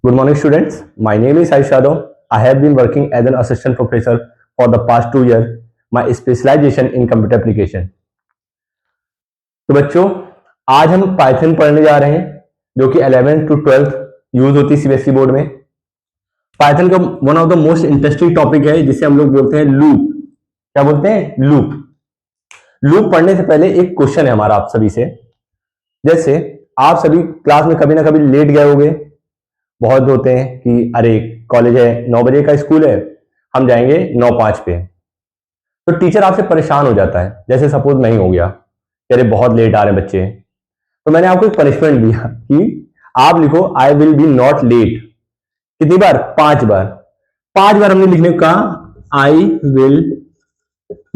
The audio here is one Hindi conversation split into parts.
Good morning, students. My name is Aish Yadav. I have been working as an assistant professor for the past 2 years. My specialization in computer application. तो बच्चों, आज हम पाइथन पढ़ने जा रहे हैं, जो कि 11th to 12th यूज होती है सीबीएसई बोर्ड में। पाइथन का one of the most interesting topic है, जिसे हम लोग बोलते हैं लूप। क्या बोलते हैं? लूप। लूप पढ़ने से पहले एक क्वेश्चन है हमारा आप सभी से। जैसे आप सभी क्लास में कभी ना कभी लेट गए होंगे। बहुत होते हैं कि अरे कॉलेज है, 9 बजे का स्कूल है, हम जाएंगे 9:05 पे। तो टीचर आपसे परेशान हो जाता है। जैसे सपोज नहीं हो गया कि अरे बहुत लेट आ रहे हैं बच्चे, तो मैंने आपको एक पनिशमेंट दिया कि आप लिखो I will be not let. कितनी बार? 5 बार। 5 बार हमने लिखने को कहा I will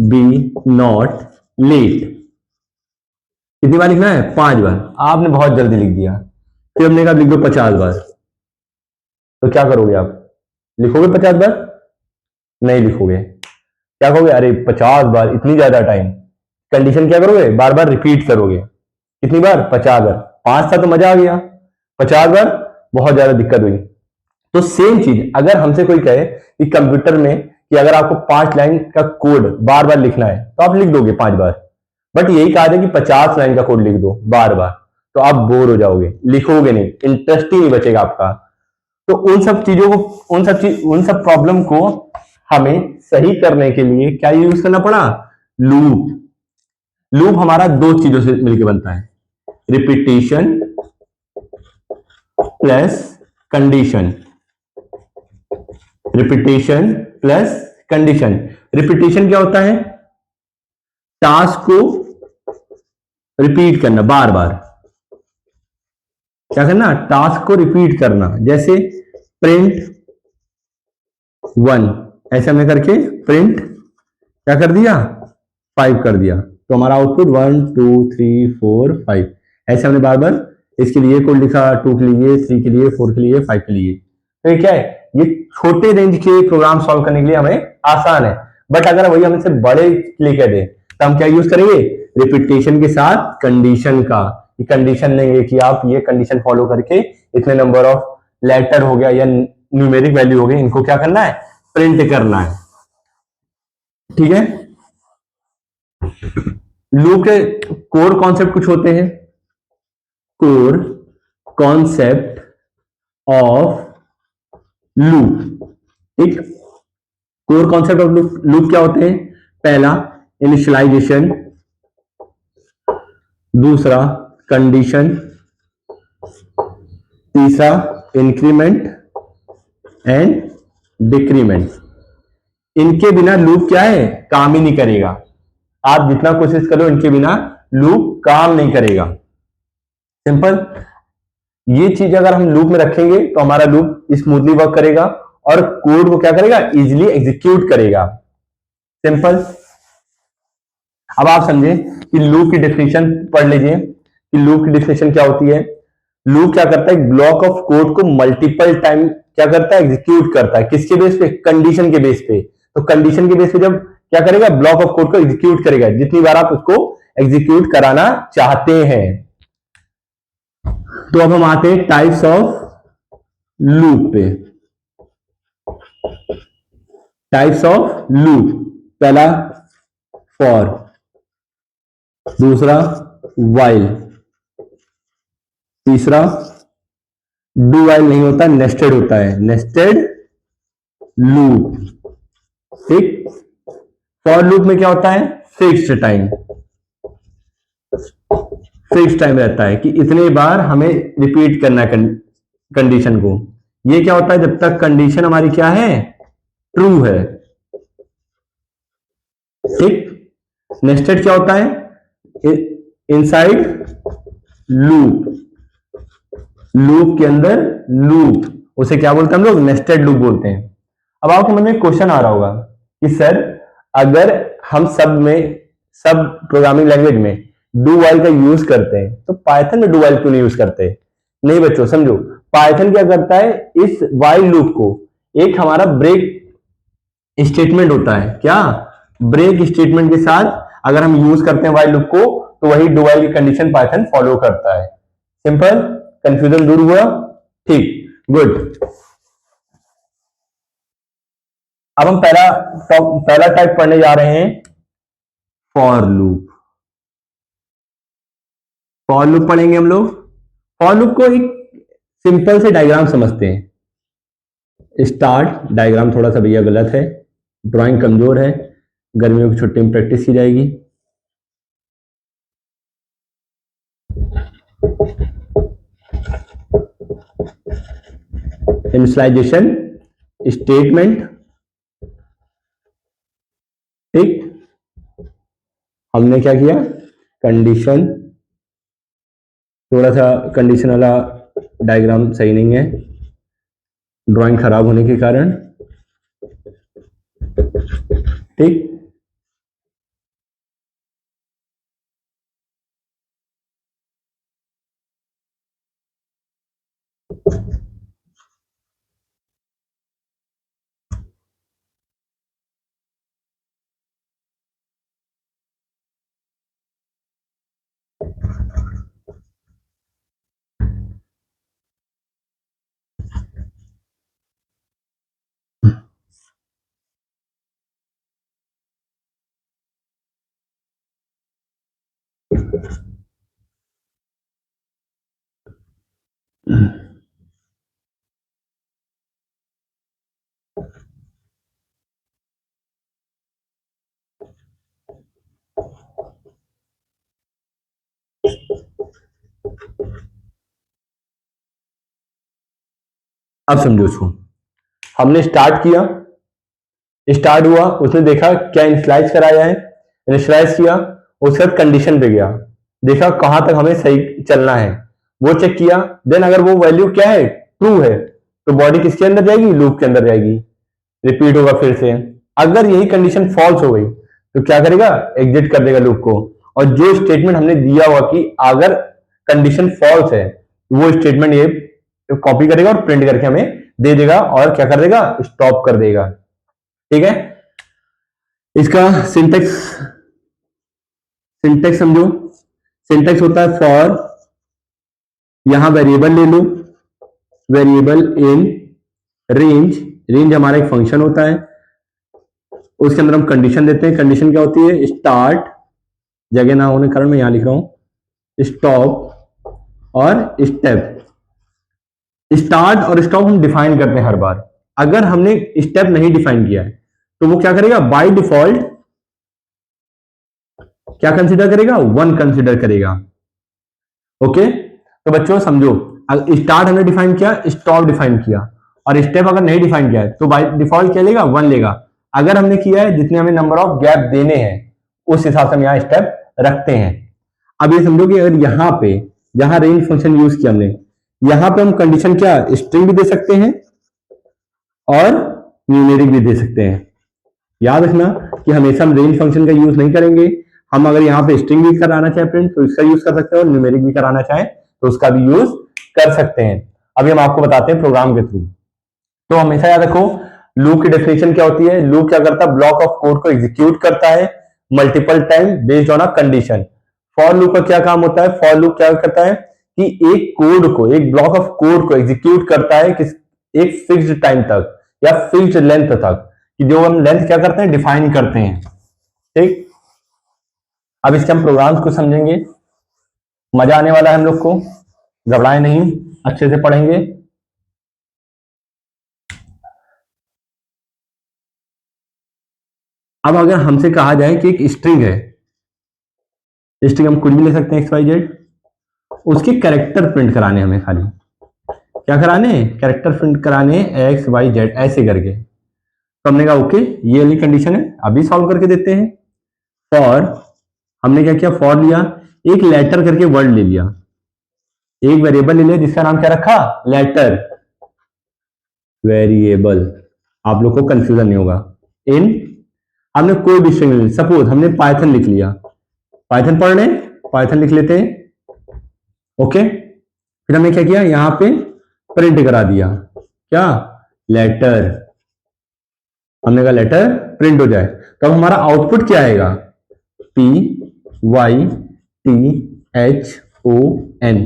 be not let. कितनी बार लिखना है? 5 बार। आपने बहुत जल्दी लिख दिया। फिर हमने कहा लिख दो 50 बार। तो क्या करोगे आप? लिखोगे 50 बार? नहीं लिखोगे। क्या कहोगे? अरे 50 बार, इतनी ज्यादा टाइम। कंडीशन क्या करोगे? बार बार रिपीट करोगे। कितनी बार? 50 बार। 5 था तो मजा आ गया, 50 बार बहुत ज्यादा दिक्कत हुई। तो सेम चीज अगर हमसे कोई कहे कि कंप्यूटर में कि अगर आपको 5 लाइन का कोड बार बार लिखना है, तो आप लिख दोगे 5 बार। बट यही कहा था कि 50 लाइन का कोड लिख दो बार बार, तो आप बोर हो जाओगे, लिखोगे नहीं, इंटरेस्ट ही नहीं बचेगा आपका। तो उन सब चीजों को, उन सब प्रॉब्लम को हमें सही करने के लिए क्या यूज करना पड़ा? लूप। लूप हमारा 2 चीजों से मिलकर बनता है, repetition plus condition. Repetition plus condition. Repetition क्या होता है? टास्क को रिपीट करना बार बार। क्या करना? टास्क को रिपीट करना। जैसे प्रिंट 1, ऐसे हमने करके प्रिंट क्या कर दिया? 5 कर दिया। तो हमारा आउटपुट 1 2 3 4 5। ऐसे हमने बार बार इसके लिए कोड लिखा, 2 के लिए, 3 के लिए, 4 के लिए, 5 के लिए। तो ये क्या है? ये छोटे रेंज के प्रोग्राम सॉल्व करने के लिए हमें आसान है। बट अगर वही हमसे बड़े लिखे दे तो हम क्या यूज करेंगे? रिपीटेशन के साथ कंडीशन का। कंडीशन नहीं कि आप ये कंडीशन फॉलो करके इतने नंबर ऑफ लेटर हो गया या न्यूमेरिक वैल्यू हो गई, इनको क्या करना है? प्रिंट करना है। ठीक है। लूप के कोर कॉन्सेप्ट कुछ होते हैं। Core concept of loop. ठीक। कोर कॉन्सेप्ट ऑफ लूप क्या होते हैं? पहला इनिशियलाइजेशन, दूसरा कंडीशन, तीसरा इंक्रीमेंट एंड डिक्रीमेंट। इनके बिना लूप क्या है? काम ही नहीं करेगा। आप जितना कोशिश करो, इनके बिना लूप काम नहीं करेगा। सिंपल। ये चीज अगर हम लूप में रखेंगे तो हमारा लूप स्मूथली वर्क करेगा और कोड को क्या करेगा? इजीली एग्जीक्यूट करेगा। सिंपल। अब आप समझे कि लूप की डेफिनेशन पढ़ लीजिए कि लूप की डेफिनेशन क्या होती है। लूप क्या करता है? ब्लॉक ऑफ कोड को मल्टीपल टाइम क्या करता है? एग्जीक्यूट करता है। किसके बेस पे? कंडीशन के बेस पे। तो कंडीशन के बेस पे जब क्या करेगा? ब्लॉक ऑफ कोड को एग्जीक्यूट करेगा, जितनी बार आप उसको एग्जीक्यूट कराना चाहते हैं। तो अब हम आते हैं टाइप्स ऑफ लूप पे। Types of loop. पहला फॉर, दूसरा व्हाइल, तीसरा डू व्हाइल नहीं होता, नेस्टेड होता है, नेस्टेड लूप। ठीक। फॉर लूप में क्या होता है? Fixed time. फिक्स्ड टाइम रहता है कि इतने बार हमें रिपीट करना है कंडीशन को। ये क्या होता है? जब तक कंडीशन हमारी क्या है? ट्रू है। ठीक। नेस्टेड क्या होता है? Inside loop. लूप के अंदर लूप, उसे क्या बोलते हैं हम लोग? नेस्टेड लूप बोलते हैं। अब आपके मन में क्वेश्चन आ रहा होगा कि सर अगर हम सब प्रोग्रामिंग लैंग्वेज में डू वाइल का यूज करते हैं तो पाइथन में डू वाइल क्यों नहीं यूज करते? नहीं बच्चों, समझो। पाइथन क्या करता है? इस वाइल लूप को एक हमारा ब्रेक स्टेटमेंट होता है। क्या? ब्रेक स्टेटमेंट के साथ अगर हम यूज करते हैं वाइल लूप को, तो वही डू वाइल की कंडीशन पाइथन फॉलो करता है। सिंपल। कंफ्यूजन दूर हुआ? ठीक। गुड। अब हम पहला टाइप पढ़ने जा रहे हैं, फॉर लूप। फॉर लूप पढ़ेंगे हम लोग। फॉर लूप को एक सिंपल से डायग्राम समझते हैं। स्टार्ट डायग्राम थोड़ा सा भैया गलत है, ड्राइंग कमजोर है, गर्मियों की छुट्टी में प्रैक्टिस की जाएगी। इनिशियलाइजेशन स्टेटमेंट, ठीक। हमने क्या किया, कंडीशन, थोड़ा सा कंडीशन वाला डायग्राम सही नहीं है ड्राइंग खराब होने के कारण, ठीक। अब समझो इसको। हमने स्टार्ट किया, स्टार्ट हुआ, उसने देखा क्या इनिशियलाइज कराया है, इनिशियलाइज किया, उसके बाद कंडीशन पे गया, देखा कहां तक हमें सही चलना है, वो चेक किया। देन अगर वो वैल्यू क्या है, ट्रू है, तो बॉडी किसके अंदर जाएगी, लूप के अंदर जाएगी, रिपीट होगा फिर से। अगर यही कंडीशन फॉल्स हो गई तो क्या करेगा, एग्जिट कर देगा लूप को। और जो स्टेटमेंट हमने दिया हुआ कि अगर कंडीशन फॉल्स है, वो स्टेटमेंट ये कॉपी करेगा और प्रिंट करके हमें दे देगा और क्या कर देगा, स्टॉप कर देगा, ठीक है। इसका सिंटेक्स सिंटेक्स समझो। सिंटेक्स होता है फॉर, यहां वेरिएबल ले लो, वेरिएबल इन रेंज, रेंज हमारा एक फंक्शन होता है, उसके अंदर हम कंडीशन देते हैं। कंडीशन क्या होती है, स्टार्ट, जगह ना होने के कारण मैं यहां लिख रहा हूं, स्टॉप और स्टेप। स्टार्ट और स्टॉप हम डिफाइन करते हैं हर बार। अगर हमने स्टेप नहीं डिफाइन किया है तो वो क्या करेगा, बाय डिफॉल्ट क्या कंसीडर करेगा, 1 कंसीडर करेगा, ओके। तो बच्चों समझो, स्टार्ट हमने डिफाइन किया, स्टॉप डिफाइन किया, और स्टेप अगर नहीं डिफाइन किया है तो बाय डिफॉल्ट क्या लेगा, 1 लेगा। अगर हमने किया है, जितने हमें नंबर ऑफ गैप देने हैं उस हिसाब से हम यहाँ स्टेप रखते हैं। अब ये समझो कि अगर यहाँ पे, जहां रेंज फंक्शन यूज किया हमने, यहां पे हम कंडीशन क्या, स्ट्रिंग भी दे सकते हैं और न्यूमेरिक भी दे सकते हैं। याद रखना कि हमेशा हम रेंज फंक्शन का यूज नहीं करेंगे। हम अगर यहाँ पे स्ट्रिंग भी कराना चाहे प्रिंट तो इसका यूज कर सकते हैं, और न्यूमेरिक भी कराना चाहे तो उसका भी यूज कर सकते हैं। अभी हम आपको बताते हैं प्रोग्राम के थ्रू। तो हमेशा याद रखो, लूप की डेफिनेशन क्या होती है, लूप क्या करता है, ब्लॉक ऑफ कोड को एग्जीक्यूट करता है multiple time based on a condition. For loop का क्या काम होता है, फॉर लूप क्या करता है कि एक कोड को, एक ब्लॉक ऑफ कोड को एग्जीक्यूट करता है किस, एक फिक्स्ड टाइम तक या फिक्स्ड लेंथ तक, कि जो हम लेंथ क्या करते हैं, डिफाइन करते हैं, ठीक। अब इसके हम प्रोग्राम्स को समझेंगे, मजा आने वाला है हम लोग को, घबराए नहीं, अच्छे से पढ़ेंगे। अब अगर हमसे कहा जाए कि एक स्ट्रिंग है, स्ट्रिंग हम कुछ भी ले सकते हैं, एक्स वाई जेड, उसके कैरेक्टर प्रिंट कराने हमें, खाली क्या कराने, कैरेक्टर प्रिंट कराने, एक्स वाई जेड ऐसे करके। तो हमने कहा ओके, ये वाली कंडीशन है, अभी सॉल्व करके देते हैं। फॉर, हमने क्या किया, फॉर लिया, एक लेटर करके वर्ड ले लिया, एक वेरिएबल ले लिया जिसका नाम क्या रखा, लेटर वेरिएबल, आप लोग को कंफ्यूजन नहीं होगा। इन, हमने कोई भी स्ट्रिंग ले, सपोज हमने पाइथन लिख लिया, पाइथन पढ़ रहे, पाइथन लिख लेते हैं, ओके। फिर हमने क्या किया, यहां पे प्रिंट करा दिया, क्या, लेटर, हमने कहा लेटर प्रिंट हो जाए। तो अब हमारा आउटपुट क्या आएगा, P Y T H O N,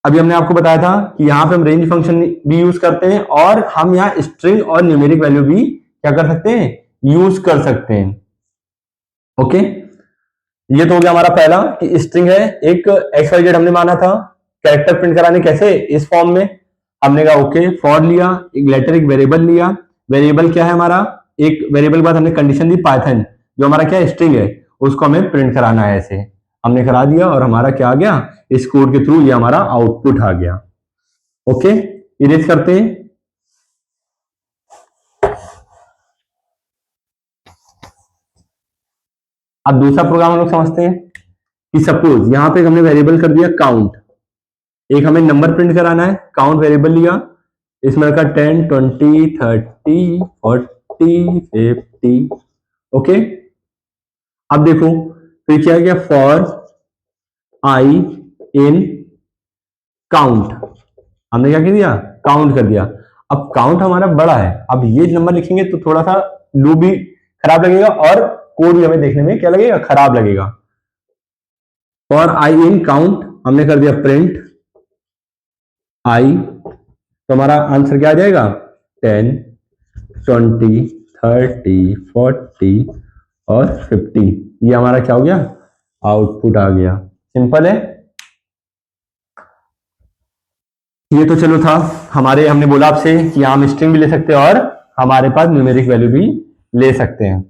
अभी हमने आपको बताया था कि यहाँ पे हम रेंज फंक्शन भी यूज करते हैं और हम यहाँ स्ट्रिंग और न्यूमेरिक वैल्यू भी क्या कर सकते हैं, यूज कर सकते हैं। ओके, ये तो हो गया हमारा पहला कि स्ट्रिंग है, एक एक्स वाई जेड हमने माना था, कैरेक्टर प्रिंट कराने कैसे, इस फॉर्म में। हमने कहा ओके, फॉर लिया, एक लेटर एक वेरिएबल लिया, वेरिएबल क्या है हमारा, एक वेरिएबल के बाद हमने कंडीशन दी पाइथन, जो हमारा क्या स्ट्रिंग है उसको हमें प्रिंट कराना है, ऐसे हमने करा दिया और हमारा क्या आ गया, इस कोड के थ्रू ये हमारा आउटपुट आ गया। ओके, इरेज करते हैं। अब दूसरा प्रोग्राम हम लोग समझते हैं कि सपोज यहां पे हमने वेरिएबल कर दिया काउंट, एक हमें नंबर प्रिंट कराना है, काउंट वेरिएबल लिया, इसमें रखा 10 20 30 40 50। ओके, अब देखो फिर क्या गया, फॉर आई इन काउंट, हमने क्या कर दिया, काउंट कर दिया। अब काउंट हमारा बड़ा है, अब ये नंबर लिखेंगे तो थोड़ा सा लूप भी खराब लगेगा और कोड भी हमें देखने में क्या लगेगा, खराब लगेगा। फॉर आई इन काउंट हमने कर दिया प्रिंट आई, तो हमारा आंसर क्या आ जाएगा, 10 20 30 40 और 50। ये हमारा क्या हो गया, आउटपुट आ गया। सिंपल है। ये तो चलो था हमारे, हमने बोला आपसे कि हम स्ट्रिंग भी ले सकते हैं और हमारे पास न्यूमेरिक वैल्यू भी ले सकते हैं।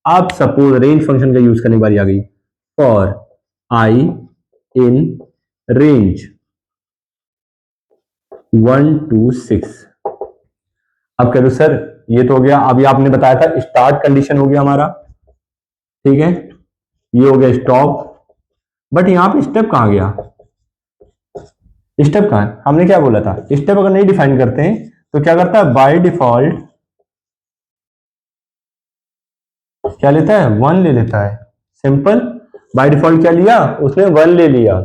अब सपोज रेंज फंक्शन का यूज करने की बारी आ गई, for I in range 1 to 6। अब कह दो सर ये तो हो गया, अभी आपने बताया था स्टार्ट कंडीशन हो गया हमारा, ठीक है, ये हो गया स्टॉप, बट यहां पे स्टेप कहां गया, स्टेप कहां है, हमने क्या बोला था, स्टेप अगर नहीं डिफाइन करते हैं तो क्या करता है, बाय डिफॉल्ट क्या लेता है, 1 ले लेता है। सिंपल, बाय डिफॉल्ट क्या लिया उसने, 1 ले लिया।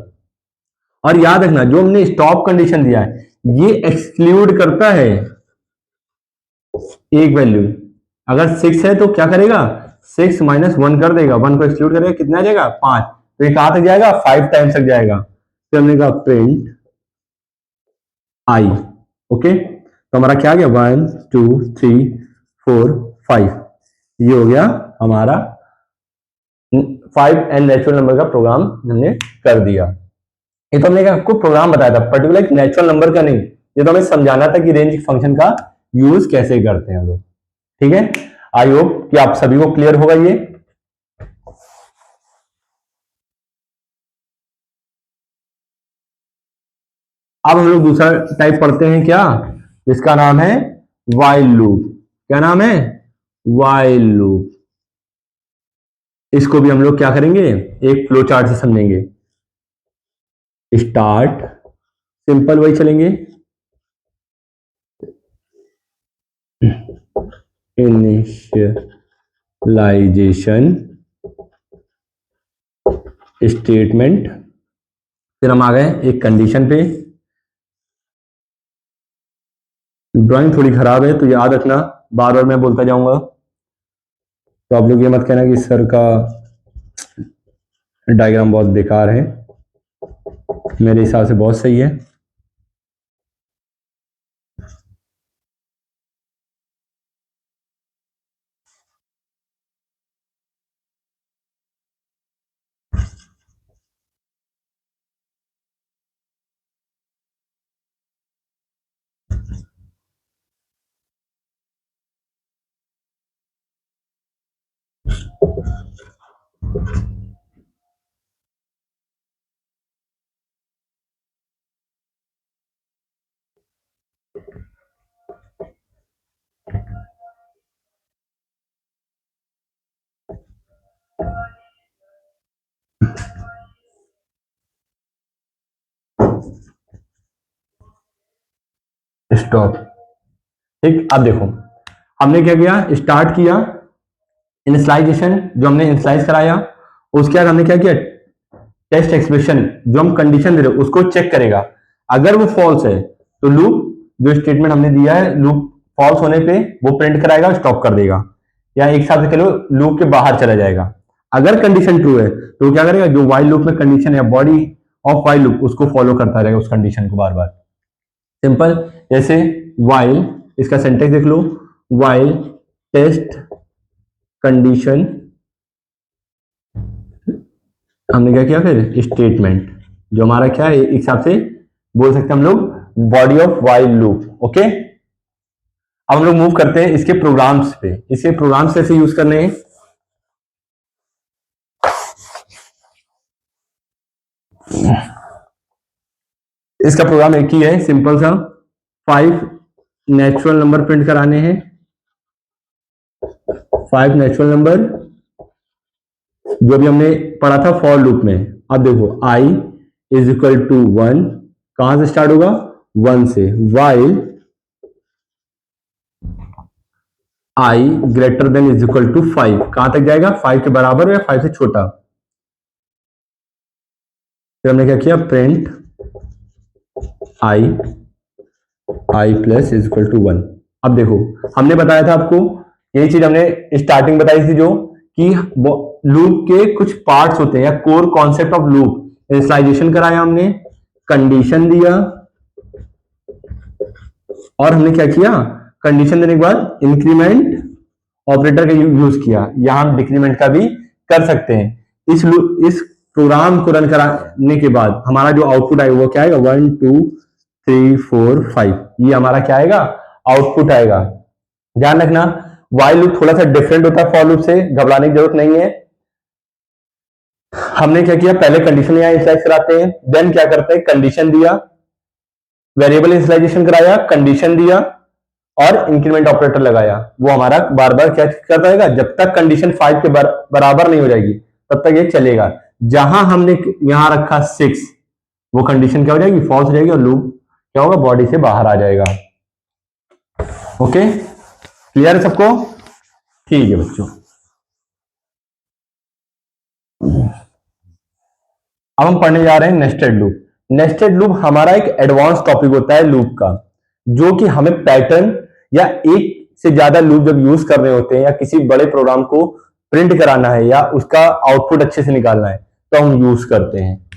और याद रखना जो हमने स्टॉप कंडीशन दिया है ये एक्सक्लूड करता है एक वैल्यू, अगर 6 है तो क्या करेगा, 6 माइनस 1 कर देगा, 1 को एक्सक्लूड करेगा, कितना आ जाएगा 5, तो ये कहां तक जाएगा, 5 टाइम्स तक जाएगा। फिर हमने कहा प्रिंट आई, ओके, तो हमारा क्या आ गया, 1 2 3 4 5, ये हो गया हमारा 5 एंड नेचुरल नंबर का प्रोग्राम हमने कर दिया। ये तो हमने आपको प्रोग्राम बताया था, पर्टिकुलर नेचुरल नंबर का नहीं, ये तो हमें समझाना था कि रेंज फंक्शन का यूज कैसे करते हैं लोग। ठीक है, आई होप कि आप सभी को क्लियर होगा ये। अब हम लोग दूसरा टाइप पढ़ते हैं क्या, जिसका नाम है वाइल लूप। क्या नाम है, वाइल लूप। इसको भी हम लोग क्या करेंगे, एक फ्लो चार्ट से समझेंगे। स्टार्ट सिंपल वही चलेंगे, इनिशियलाइजेशन स्टेटमेंट, फिर हम आ गए एक कंडीशन पे। ड्राइंग थोड़ी खराब है तो याद रखना, बार बार मैं बोलता जाऊंगा, तो आप लोग ये मत कहना कि सर का डायग्राम बहुत बेकार है, मेरे हिसाब से बहुत सही है। स्टॉप, ठीक। अब देखो हमने क्या किया, स्टार्ट किया, इनिशियलाइजेशन जो हमने इनिशियलाइज कराया, उसके बाद हमने क्या किया, टेस्ट एक्सप्रेशन जो हम कंडीशन दे रहे उसको चेक करेगा, अगर वो फॉल्स है तो लूप जो स्टेटमेंट हमने दिया है, लूप फॉल्स होने पे वो प्रिंट कराएगा, स्टॉप कर देगा, या एक साथ चलो लूप के बाहर चला जाएगा। अगर कंडीशन ट्रू है तो क्या करेगा, जो वाइल लूप में कंडीशन या बॉडी ऑफ वाइल लूप उसको फॉलो करता रहेगा, उस कंडीशन को बार बार। सिंपल, जैसे वाइल, इसका सेंटेक्स देख लो, वाइल टेस्ट कंडीशन, हमने क्या किया फिर स्टेटमेंट, जो हमारा क्या है एक हिसाब से बोल सकते हैं हम लोग body of while loop. Okay, अब हम लोग मूव करते हैं इसके प्रोग्राम्स पे। इसके प्रोग्राम्स कैसे यूज करने हैं, इसका प्रोग्राम एक ही है, सिंपल सा, 5 नेचुरल नंबर प्रिंट कराने हैं, 5 नेचुरल नंबर, जो भी हमने पढ़ा था फॉर लूप में। अब देखो i इज इक्वल टू 1, कहां से स्टार्ट होगा, 1 से, while i greater than is equal to 5, कहां तक जाएगा, 5 के बराबर या 5 से छोटा। फिर हमने क्या किया, print i plus is equal to 1। अब देखो हमने बताया था आपको, यही चीज हमने स्टार्टिंग बताई थी, जो कि लूप के कुछ पार्ट्स होते हैं या core concept of loop, initialization कराया हमने, कंडीशन दिया, और हमने क्या किया, कंडीशन देने के बाद इंक्रीमेंट ऑपरेटर का यूज किया। यहां हम डिक्रीमेंट का भी कर सकते हैं। इस प्रोग्राम को रन कराने के बाद हमारा जो आउटपुट आएगा वो क्या आएगा, 1 2 3 4 5, ये हमारा क्या आएगा, आउटपुट आएगा। ध्यान रखना वाइल लूप थोड़ा सा डिफरेंट होता है फॉर लूप से, घबराने की जरूरत नहीं है। हमने क्या किया, पहले कंडीशन यहां इनिशियलाइज कराते हैं, देन क्या करते हैं, कंडीशन दिया, वेरिएबल इनिशियलाइजेशन कराया, कंडीशन दिया और इंक्रीमेंट ऑपरेटर लगाया। वो हमारा बार बार क्या करता रहेगा, जब तक कंडीशन 5 के बराबर नहीं हो जाएगी तब तक ये चलेगा। जहां हमने यहां रखा 6, वो कंडीशन क्या हो जाएगी, फॉल्स हो जाएगी, और लूप क्या होगा, बॉडी से बाहर आ जाएगा। ओके, क्लियर है सबको, ठीक है बच्चों। अब हम पढ़ने जा रहे हैं नेस्टेड लूप। नेस्टेड लूप हमारा एक एडवांस टॉपिक होता है लूप का, जो कि हमें पैटर्न या एक से ज्यादा लूप जब यूज कर रहे होते हैं या किसी बड़े प्रोग्राम को प्रिंट कराना है या उसका आउटपुट अच्छे से निकालना है तो हम यूज करते हैं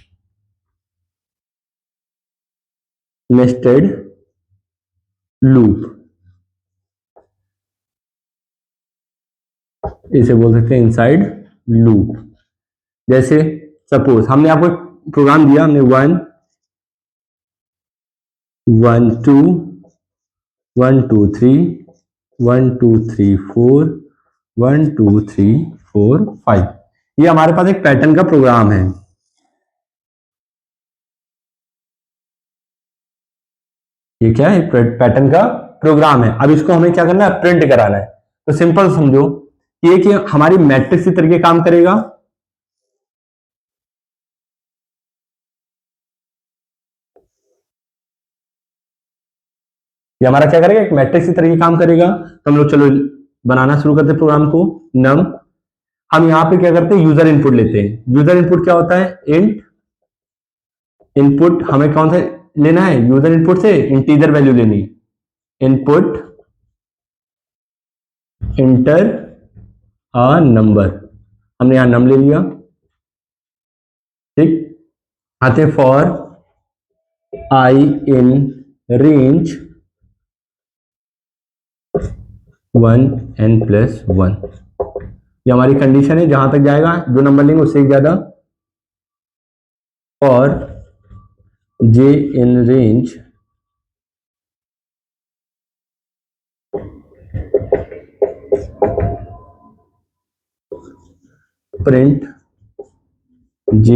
नेस्टेड लूप। इसे बोल सकते हैं इनसाइड लूप। जैसे सपोज हमने आपको प्रोग्राम दिया, हमने 1 1 2 1 2 3 1 2 3 4 1 2 3 4 5, ये हमारे पास एक पैटर्न का प्रोग्राम है। ये क्या है, पैटर्न का प्रोग्राम है। अब इसको हमें क्या करना है, प्रिंट कराना है। तो सिंपल समझो कि हमारी मैट्रिक्स के तरीके काम करेगा। ये हमारा क्या करेगा, एक मैट्रिक्स के तरीके काम करेगा। तो हम लोग चलो बनाना शुरू करते हैं प्रोग्राम को। नम, हम यहां पे क्या करते हैं, यूजर इनपुट लेते हैं। यूजर इनपुट क्या होता है, इंट इनपुट। हमें कौन सा लेना है, यूजर इनपुट से इंटीजर वैल्यू लेनी। इनपुट इंटर अ नंबर, हमने यहां नम ले लिया। ठीक, आते for I in range 1 n plus 1, ये हमारी कंडीशन है, जहां तक जाएगा जो नंबर लेंगे उससे एक ज्यादा। और j in range print j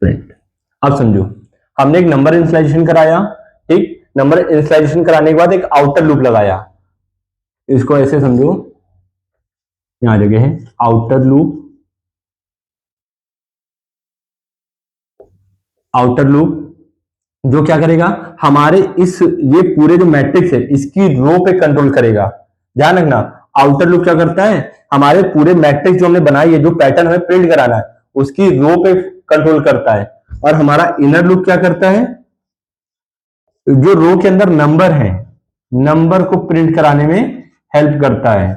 print. अब समझो हमने एक नंबर इनिशियलाइजेशन कराया। ठीक, नंबर इनिशियलाइजेशन कराने के बाद एक आउटर लूप लगाया। इसको ऐसे समझो, यहां जगह है आउटर लूप। आउटर लूप जो क्या करेगा, हमारे ये पूरे जो मैट्रिक्स है इसकी रो पे कंट्रोल करेगा। ध्यान रखना, आउटर लूप क्या करता है, हमारे पूरे मैट्रिक्स जो हमने बनाई है, जो पैटर्न हमें प्रिंट कराना है, उसकी रो पे कंट्रोल करता है। और हमारा इनर लूप क्या करता है, जो रो के अंदर नंबर है, नंबर को प्रिंट कराने में हेल्प करता है,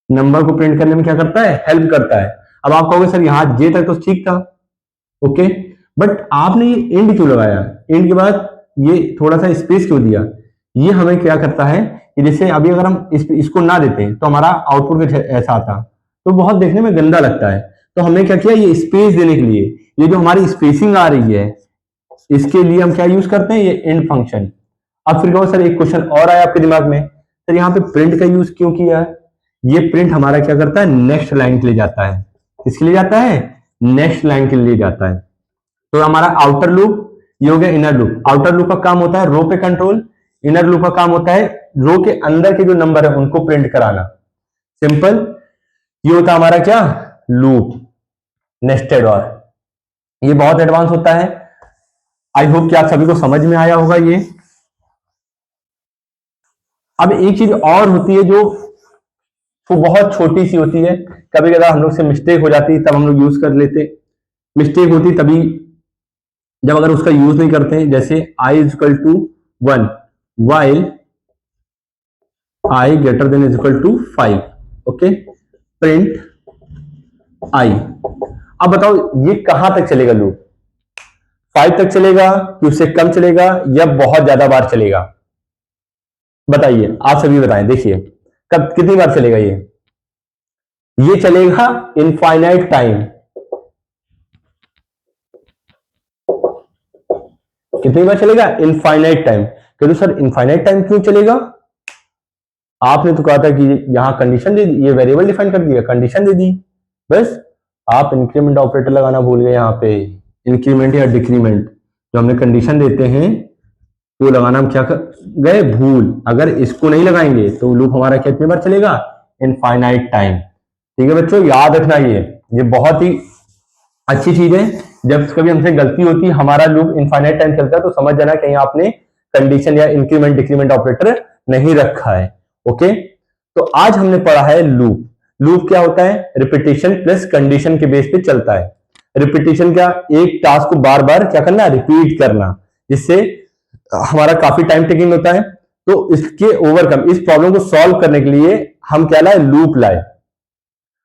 नंबर को प्रिंट करने में क्या करता है, हेल्प करता है। अब आप कहोगे सर यहां जे तक तो ठीक था, ओके, बट आपने ये एंड क्यों लगाया, एंड के बाद ये थोड़ा सा स्पेस क्यों दिया? ये हमें क्या करता है कि जैसे अभी अगर हम इसको ना देते तो हमारा आउटपुट कुछ ऐसा आता, तो बहुत देखने में गंदा लगता है। तो हमने क्या किया, ये स्पेस देने के लिए, ये जो हमारी स्पेसिंग आ रही है, इसके लिए हम क्या यूज करते हैं, ये एंड फंक्शन। अब फिर कहो सर एक क्वेश्चन और आया आपके दिमाग में, सर यहाँ पे प्रिंट का यूज क्यों किया है? ये प्रिंट हमारा क्या करता है, नेक्स्ट लाइन के लिए जाता है। किसके लिए जाता है, नेक्स्ट लाइन के लिए जाता है। तो हमारा आउटर लूप ये हो गया इनर लूप। आउटर लूप का काम होता है रो पे कंट्रोल, इनर लूप का काम होता है रो के अंदर के जो नंबर है उनको प्रिंट कराना। सिंपल, ये होता है हमारा क्या, लूप, नेस्टेड और। ये बहुत एडवांस होता है। आई होप कि आप सभी को समझ में आया होगा ये। अब एक चीज और होती है जो वो बहुत छोटी सी होती है, कभी कभी हम लोग से मिस्टेक हो जाती है तब हम लोग यूज कर लेते, मिस्टेक होती तभी जब अगर उसका यूज नहीं करते हैं। जैसे i is equal to 1 while i greater than is equal to 5, okay, print i। अब बताओ ये कहां तक चलेगा लूप, 5 तक चलेगा कि उससे कम चलेगा या बहुत ज्यादा बार चलेगा? बताइए, आप सभी बताएं, देखिए कब कितनी बार चलेगा ये चलेगा इनफाइनाइट टाइम। कितनी बार चलेगा, इनफाइनाइट टाइम। क्योंकि सर इनफाइनाइट टाइम क्यों चलेगा? आपने तो कहा था कि यहां कंडीशन दे दी, ये वेरिएबल डिफाइन कर दिया, कंडीशन दे दी, बस आप इंक्रीमेंट ऑपरेटर लगाना भूल गए यहाँ पे, इंक्रीमेंट या डिक्रीमेंट जो हमने कंडीशन देते हैं वो लगाना हम क्या कर गए, भूल। अगर इसको नहीं लगाएंगे तो लूप हमारा कितनी बार चलेगा, इनफाइनाइट टाइम। ठीक है बच्चों, याद रखना ये बहुत ही अच्छी चीज है। जब कभी हमसे गलती होती है, हमारा लूप इनफाइनाइट टाइम चलता है, तो समझ जाना कहीं आपने कंडीशन या इंक्रीमेंट डिक्रीमेंट ऑपरेटर नहीं रखा है, ओके। तो आज हमने पढ़ा है लूप। लूप क्या होता है, रिपीटेशन प्लस कंडीशन के बेस पे चलता है। रिपीटेशन क्या, एक टास्क को बार बार क्या करना, रिपीट करना, जिससे हमारा काफी टाइम टेकिंग होता है। तो इसके ओवरकम, इस प्रॉब्लम को सॉल्व करने के लिए हम क्या लाए, लूप लाए।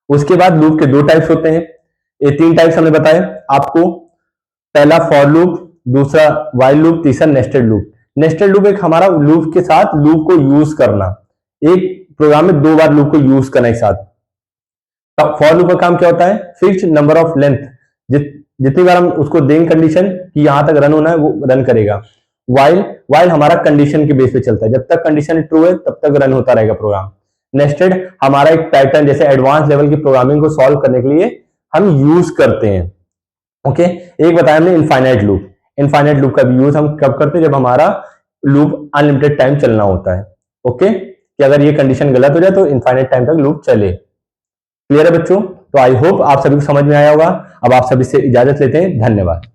उसके बाद लूप के दो टाइप्स होते हैं, ये 3 टाइप्स हमने बताए आपको। पहला फॉर लूप, दूसरा वाइल लूप, तीसरा नेस्टेड लूप। नेस्टेड लूप एक हमारा लूप के साथ लूप को यूज करना, एक प्रोग्राम में 2 बार लूप को यूज करना एक साथ। फॉर लूप का काम क्या होता है, फिक्स नंबर ऑफ लेंथ, जितनी बार हम उसको देंगे कंडीशन कि यहां तक रन होना है वो रन करेगा। वाइल हमारा कंडीशन के बेस पे चलता है, जब तक कंडीशन ट्रू है तब तक रन होता रहेगा प्रोग्राम। नेस्टेड हमारा एक पैटर्न, जैसे एडवांस लेवल की प्रोग्रामिंग को सॉल्व करने के लिए हम यूज करते हैं, ओके। एक बताया हमने इनफाइनाइट लूप। इनफाइनाइट लूप का भी यूज हम कब करते हैं, जब हमारा लूप अनलिमिटेड टाइम चलना होता है, ओके, कि अगर ये कंडीशन गलत हो जाए तो इनफाइनाइट टाइम तक लूप चले। क्लियर है बच्चों? तो आई होप आप सभी को समझ में आया होगा। अब आप सभी से इजाजत लेते हैं, धन्यवाद।